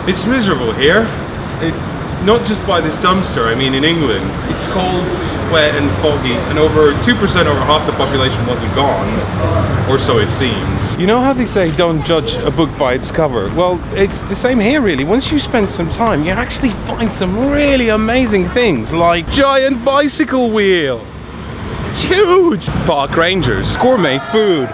It's miserable here. Not just by this dumpster, I mean in England. It's cold, wet and foggy, and over 2%, over half the population will be gone, or so it seems. You know how they say don't judge a book by its cover? Well, it's the same here really. Once you spend some time, you actually find some really amazing things, like giant bicycle wheel. It's huge! Park rangers, gourmet food.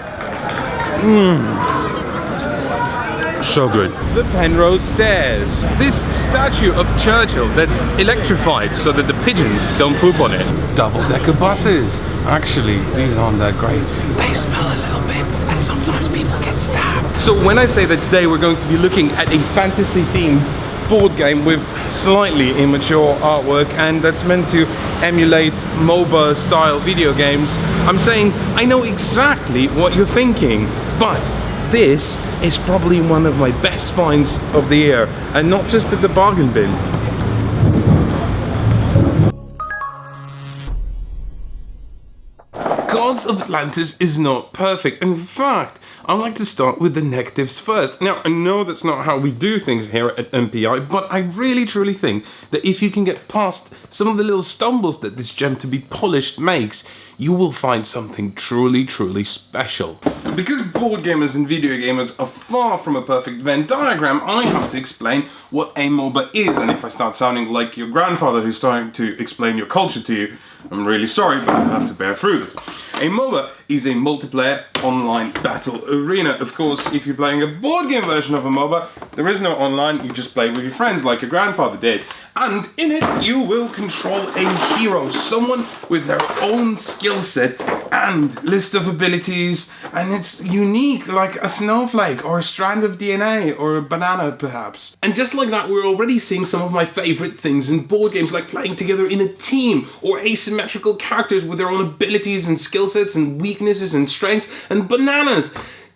So good. The Penrose Stairs. This statue of Churchill that's electrified so that the pigeons don't poop on it. Double-decker buses. Actually, these aren't that great. They smell a little bit, and sometimes people get stabbed. So when I say that today we're going to be looking at a fantasy-themed board game with slightly immature artwork, and that's meant to emulate MOBA style video games, I'm saying I know exactly what you're thinking, but this is probably one of my best finds of the year, and not just at the bargain bin. Gods of Atlantis is not perfect. In fact, I like to start with the negatives first. Now, I know that's not how we do things here at MPI, but I really truly think that if you can get past some of the little stumbles that this gem to be polished makes, you will find something truly, truly special. Because board gamers and video gamers are far from a perfect Venn diagram, I have to explain what a MOBA is, and if I start sounding like your grandfather who's trying to explain your culture to you, I'm really sorry, but you have to bear through this. A MOBA is a multiplayer online battle arena. Of course, if you're playing a board game version of a MOBA, there is no online, you just play with your friends like your grandfather did. And in it, you will control a hero, someone with their own skill set and list of abilities, and it's unique, like a snowflake or a strand of DNA or a banana perhaps. And just like that, we're already seeing some of my favorite things in board games, like playing together in a team, or asymmetrical characters with their own abilities and skill sets and weaknesses and strengths, and bananas.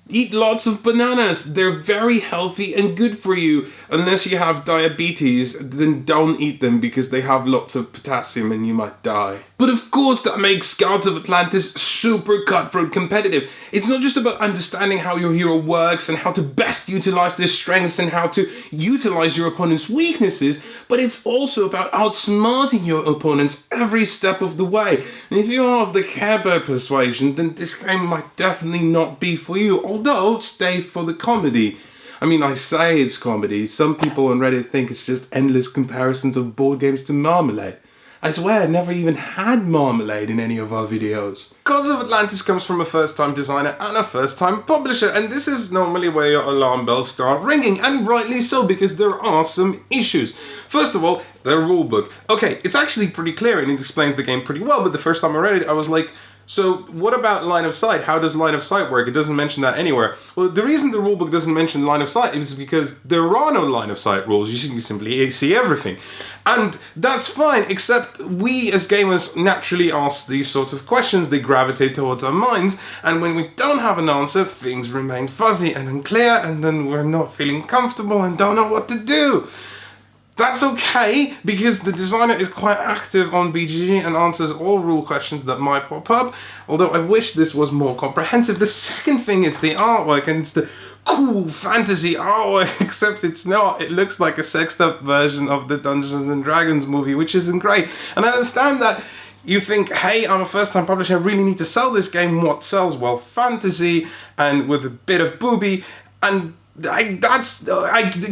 Eat lots of bananas. They're very healthy and good for you. Unless you have diabetes, then don't eat them because they have lots of potassium and you might die. But of course that makes Gods of Atlantis super cutthroat competitive. It's not just about understanding how your hero works and how to best utilize their strengths and how to utilize your opponent's weaknesses, but it's also about outsmarting your opponents every step of the way. And if you are of the Care Bear persuasion, then this game might definitely not be for you, although stay for the comedy. I mean, I say it's comedy. Some people on Reddit think it's just endless comparisons of board games to Marmalade. I swear I never even had Marmalade in any of our videos. Gods of Atlantis comes from a first-time designer and a first-time publisher, and this is normally where your alarm bells start ringing, and rightly so, because there are some issues. First of all, the rulebook. Okay, it's actually pretty clear and it explains the game pretty well, but the first time I read it, I was like, so what about line of sight? How does line of sight work? It doesn't mention that anywhere. Well, the reason the rulebook doesn't mention line of sight is because there are no line of sight rules. You can simply see everything. And that's fine, except we as gamers naturally ask these sort of questions. They gravitate towards our minds, and when we don't have an answer, things remain fuzzy and unclear, and then we're not feeling comfortable and don't know what to do. That's okay, because the designer is quite active on BGG and answers all rule questions that might pop up, although I wish this was more comprehensive. The second thing is the artwork, and it's the cool fantasy artwork, except it's not. It looks like a sexed up version of the Dungeons and Dragons movie, which isn't great. And I understand that you think, hey, I'm a first-time publisher, I really need to sell this game. What sells? Well, fantasy, and with a bit of booby, and I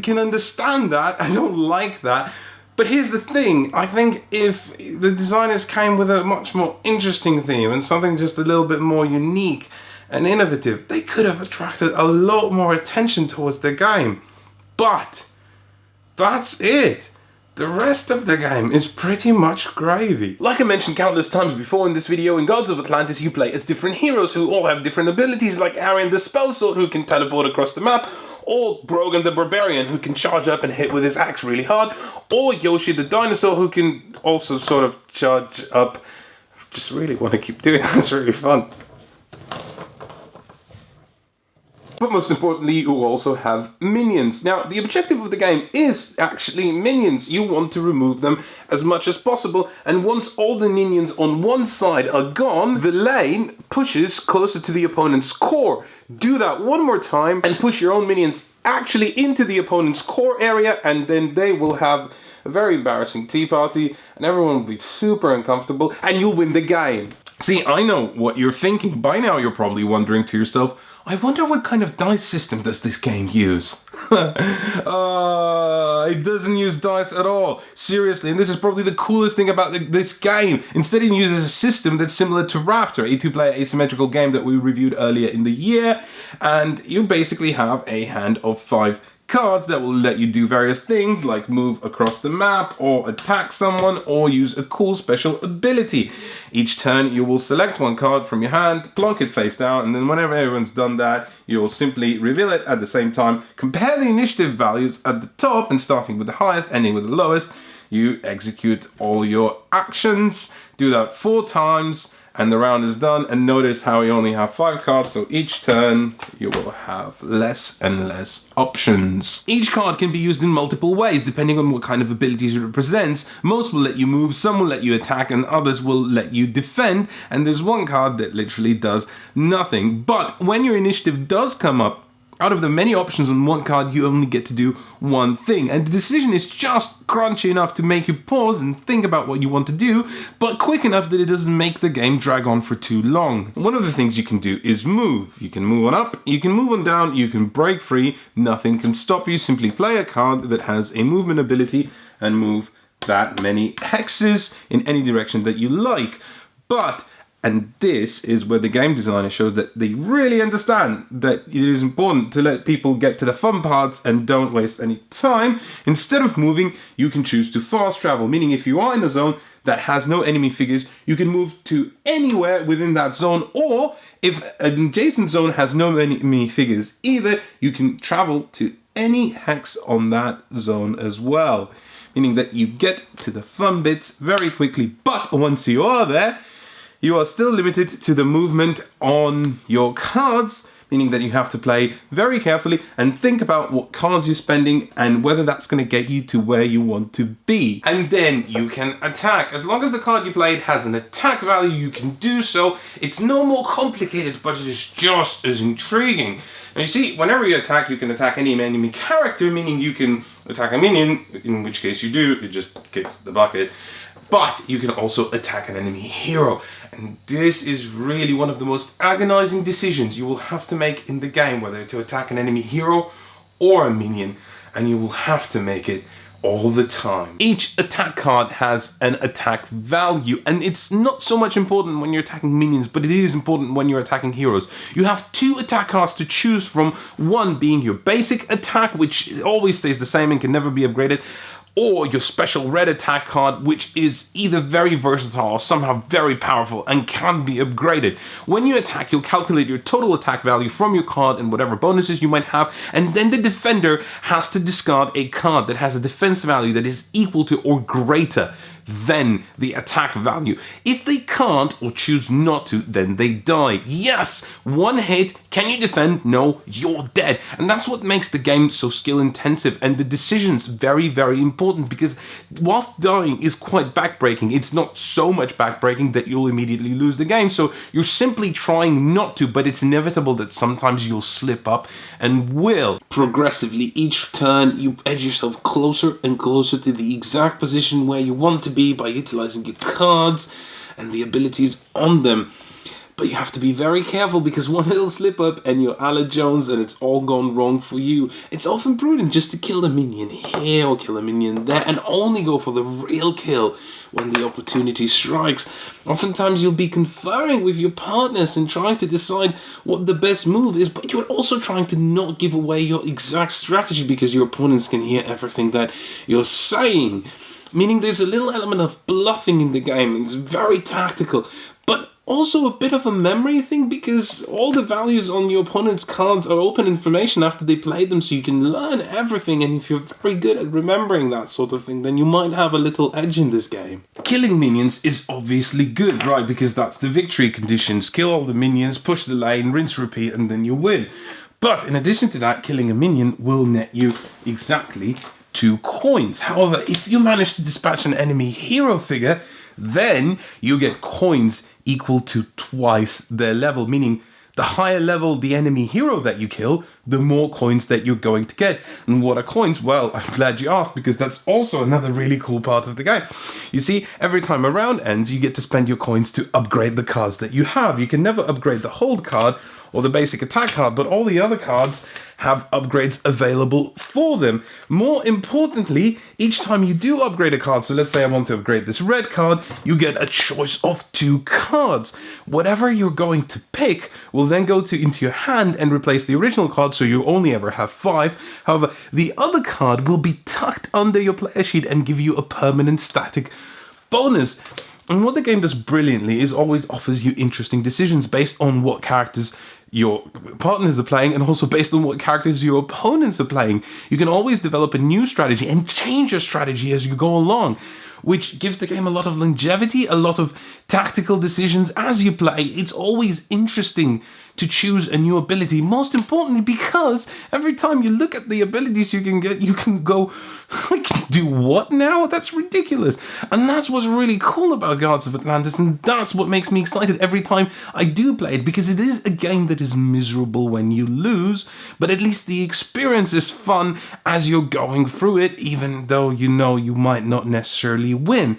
can understand that. I don't like that. But here's the thing. I think if the designers came with a much more interesting theme and something just a little bit more unique and innovative, they could have attracted a lot more attention towards their game. But that's it. The rest of the game is pretty much gravy. Like I mentioned countless times before in this video, in Gods of Atlantis you play as different heroes who all have different abilities, like Arian the Spellsword, who can teleport across the map, or Brogan the Barbarian, who can charge up and hit with his axe really hard, or Yoshi the Dinosaur, who can also sort of charge up. Just really want to keep doing that, it's really fun. But most importantly, you also have minions. Now, the objective of the game is actually minions. You want to remove them as much as possible, and once all the minions on one side are gone, the lane pushes closer to the opponent's core. Do that one more time and push your own minions actually into the opponent's core area, and then they will have a very embarrassing tea party, and everyone will be super uncomfortable, and you'll win the game. See, I know what you're thinking. By now you're probably wondering to yourself, I wonder what kind of dice system does this game use? It doesn't use dice at all. Seriously, and this is probably the coolest thing about this game. Instead, it uses a system that's similar to Raptor, a two-player asymmetrical game that we reviewed earlier in the year. And you basically have a hand of 5 cards that will let you do various things like move across the map or attack someone or use a cool special ability. Each turn you will select one card from your hand, plonk it face down, and then whenever everyone's done that, you'll simply reveal it at the same time, compare the initiative values at the top, and starting with the highest, ending with the lowest, you execute all your actions. Do that 4 times. And the round is done, and notice how you only have 5 cards, so each turn you will have less and less options. Each card can be used in multiple ways, depending on what kind of abilities it represents. Most will let you move, some will let you attack, and others will let you defend, and there's one card that literally does nothing. But when your initiative does come up, out of the many options on one card, you only get to do one thing. And the decision is just crunchy enough to make you pause and think about what you want to do, but quick enough that it doesn't make the game drag on for too long. One of the things you can do is move. You can move on up, you can move on down, you can break free. Nothing can stop you. Simply play a card that has a movement ability and move that many hexes in any direction that you like. And this is where the game designer shows that they really understand that it is important to let people get to the fun parts and don't waste any time. Instead of moving, you can choose to fast travel, meaning if you are in a zone that has no enemy figures, you can move to anywhere within that zone, or if an adjacent zone has no enemy figures either, you can travel to any hex on that zone as well, meaning that you get to the fun bits very quickly. But once you are there, you are still limited to the movement on your cards, meaning that you have to play very carefully and think about what cards you're spending and whether that's going to get you to where you want to be. And then you can attack. As long as the card you played has an attack value, you can do so. It's no more complicated, but it is just as intriguing. Now you see, whenever you attack, you can attack any enemy character, meaning you can attack a minion, in which case you do, it just kicks the bucket. But you can also attack an enemy hero. And this is really one of the most agonizing decisions you will have to make in the game, whether to attack an enemy hero or a minion. And you will have to make it all the time. Each attack card has an attack value, and it's not so much important when you're attacking minions, but it is important when you're attacking heroes. You have 2 attack cards to choose from, one being your basic attack, which always stays the same and can never be upgraded, or your special red attack card, which is either very versatile or somehow very powerful and can be upgraded. When you attack, you'll calculate your total attack value from your card and whatever bonuses you might have, and then the defender has to discard a card that has a defense value that is equal to or greater than the attack value. If they can't or choose not to, then they die. Yes, one hit. Can you defend? No, you're dead. And that's what makes the game so skill intensive, and the decisions very, very important, because whilst dying is quite backbreaking, it's not so much backbreaking that you'll immediately lose the game. So you're simply trying not to, but it's inevitable that sometimes you'll slip up and will. Progressively, each turn, you edge yourself closer and closer to the exact position where you want to be by utilizing your cards and the abilities on them. But you have to be very careful, because one little slip up and you're Ala Jones and it's all gone wrong for you. It's often prudent just to kill a minion here or kill a minion there and only go for the real kill when the opportunity strikes. Oftentimes you'll be conferring with your partners and trying to decide what the best move is, but you're also trying to not give away your exact strategy, because your opponents can hear everything that you're saying. Meaning there's a little element of bluffing in the game, and it's very tactical, but also a bit of a memory thing, because all the values on your opponent's cards are open information after they play them, so you can learn everything, and if you're very good at remembering that sort of thing, then you might have a little edge in this game. Killing minions is obviously good, right, because that's the victory conditions. Kill all the minions, push the lane, rinse, repeat, and then you win. But in addition to that, killing a minion will net you exactly 2 coins. However, if you manage to dispatch an enemy hero figure, then you get coins equal to twice their level, meaning the higher level the enemy hero that you kill, the more coins that you're going to get. And what are coins? Well, I'm glad you asked, because that's also another really cool part of the game. You see, every time a round ends, you get to spend your coins to upgrade the cards that you have. You can never upgrade the hold card or the basic attack card, but all the other cards have upgrades available for them. More importantly, each time you do upgrade a card, so let's say I want to upgrade this red card, you get a choice of 2 cards. Whatever you're going to pick will then go into your hand and replace the original card, so you only ever have 5. However, the other card will be tucked under your player sheet and give you a permanent static bonus. And what the game does brilliantly is always offers you interesting decisions based on what characters your partners are playing, and also based on what characters your opponents are playing. You can always develop a new strategy and change your strategy as you go along, which gives the game a lot of longevity, a lot of tactical decisions as you play. It's always interesting to choose a new ability, most importantly because every time you look at the abilities you can get, you can go, I can do what now? That's ridiculous. And that's what's really cool about Gods of Atlantis, and that's what makes me excited every time I do play it, because it is a game that is miserable when you lose, but at least the experience is fun as you're going through it, even though you know you might not necessarily win.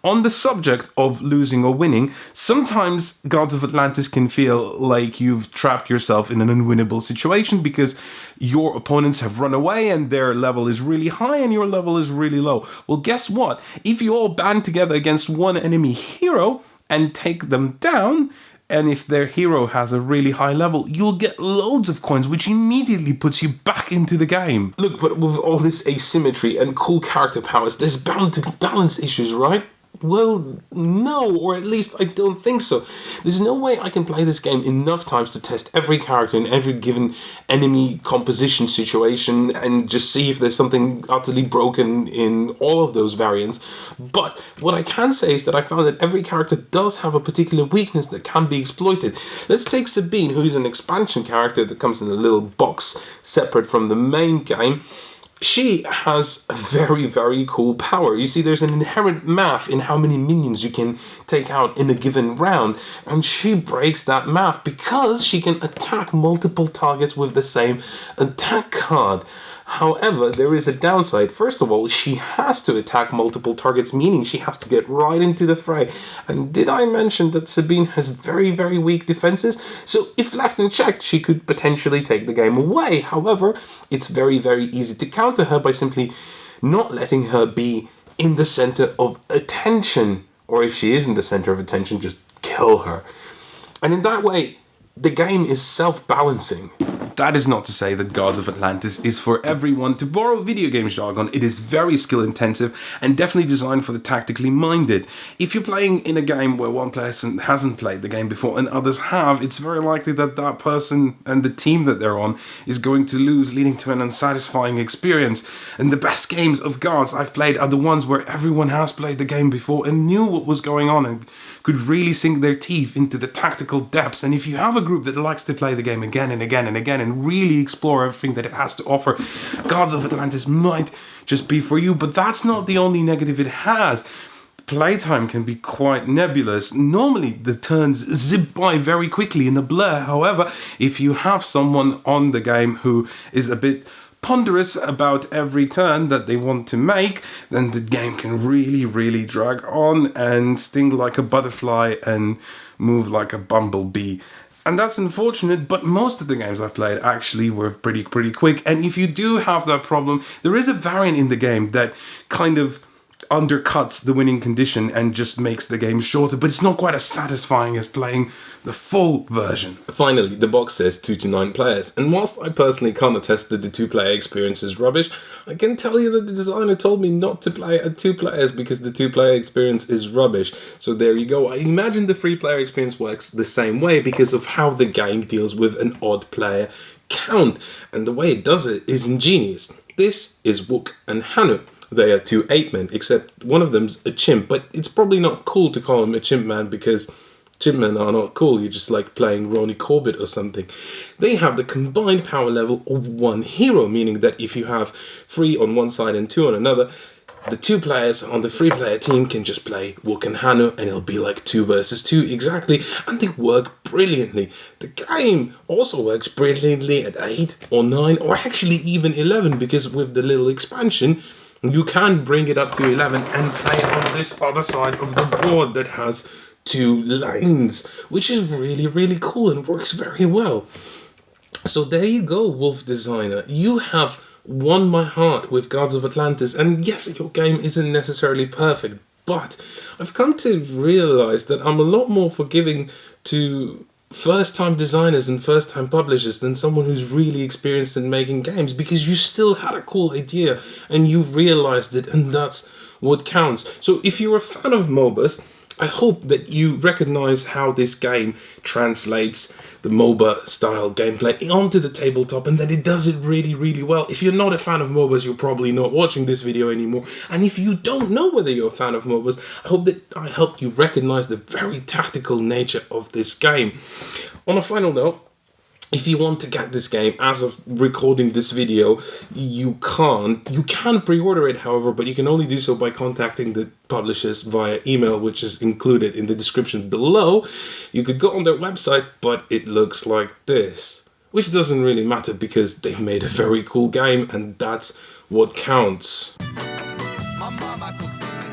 On the subject of losing or winning, sometimes Gods of Atlantis can feel like you've trapped yourself in an unwinnable situation because your opponents have run away and their level is really high and your level is really low. Well, guess what? If you all band together against one enemy hero and take them down, and if their hero has a really high level, you'll get loads of coins, which immediately puts you back into the game. Look, but with all this asymmetry and cool character powers, there's bound to be balance issues, right? Well, no, or at least I don't think so. There's no way I can play this game enough times to test every character in every given enemy composition situation and just see if there's something utterly broken in all of those variants. But what I can say is that I found that every character does have a particular weakness that can be exploited. Let's take Sabine, who's an expansion character that comes in a little box separate from the main game. She has a very, very cool power. You see, there's an inherent math in how many minions you can take out in a given round, and she breaks that math because she can attack multiple targets with the same attack card. However, there is a downside. First of all, she has to attack multiple targets, meaning she has to get right into the fray. And did I mention that Sabine has very, very weak defenses? So if left unchecked, she could potentially take the game away. However, it's very, very easy to counter her by simply not letting her be in the center of attention. Or if she is in the center of attention, just kill her. And in that way, the game is self-balancing. That is not to say that Gods of Atlantis is for everyone. To borrow video game jargon, it is very skill intensive and definitely designed for the tactically minded. If you're playing in a game where one person hasn't played the game before and others have, it's very likely that that person and the team that they're on is going to lose, leading to an unsatisfying experience. And the best games of Gods I've played are the ones where everyone has played the game before and knew what was going on and could really sink their teeth into the tactical depths. And if you have a group that likes to play the game again and again and again and really explore everything that it has to offer, Gods of Atlantis might just be for you. But that's not the only negative it has. Playtime can be quite nebulous. Normally the turns zip by very quickly in a blur. However, if you have someone on the game who is a bit ponderous about every turn that they want to make, then the game can really, really drag on and sting like a butterfly and move like a bumblebee. And that's unfortunate, but most of the games I've played actually were pretty quick. And if you do have that problem, there is a variant in the game that kind of undercuts the winning condition and just makes the game shorter, but it's not quite as satisfying as playing the full version. Finally, the box says 2 to 9 players, and whilst I personally can't attest that the 2-player experience is rubbish, I can tell you that the designer told me not to play at 2 players because the 2-player experience is rubbish. So there you go. I imagine the 3-player experience works the same way because of how the game deals with an odd player count, and the way it does it is ingenious. This is Wook and Hanu. They are 2 ape men, except one of them's a chimp, but it's probably not cool to call him a chimp man because, chipmen are not cool, you're just like playing Ronnie Corbett or something. They have the combined power level of one hero, meaning that if you have 3 on one side and 2 on another, the 2 players on the 3-player team can just play Wook and Hanu, and it'll be like 2 versus 2 exactly, and they work brilliantly. The game also works brilliantly at 8 or 9 or actually even 11, because with the little expansion you can bring it up to 11 and play on this other side of the board that has 2 lanes, which is really, really cool and works very well. So there you go, Wolf Designer. You have won my heart with Gods of Atlantis, and yes, your game isn't necessarily perfect, but I've come to realize that I'm a lot more forgiving to first-time designers and first-time publishers than someone who's really experienced in making games, because you still had a cool idea and you realized it, and that's what counts. So if you're a fan of MOBAs, I hope that you recognize how this game translates the MOBA style gameplay onto the tabletop, and that it does it really, really well. If you're not a fan of MOBAs, you're probably not watching this video anymore. And if you don't know whether you're a fan of MOBAs, I hope that I helped you recognize the very tactical nature of this game. On a final note, if you want to get this game, as of recording this video, you can pre-order it, however, but you can only do so by contacting the publishers via email, which is included in the description below. You could go on their website, but it looks like this, which doesn't really matter because they've made a very cool game, and that's what counts.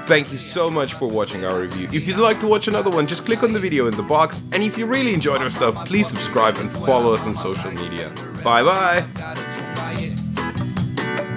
Thank you so much for watching our review. If you'd like to watch another one, just click on the video in the box, and if you really enjoyed our stuff, please subscribe and follow us on social media. Bye bye!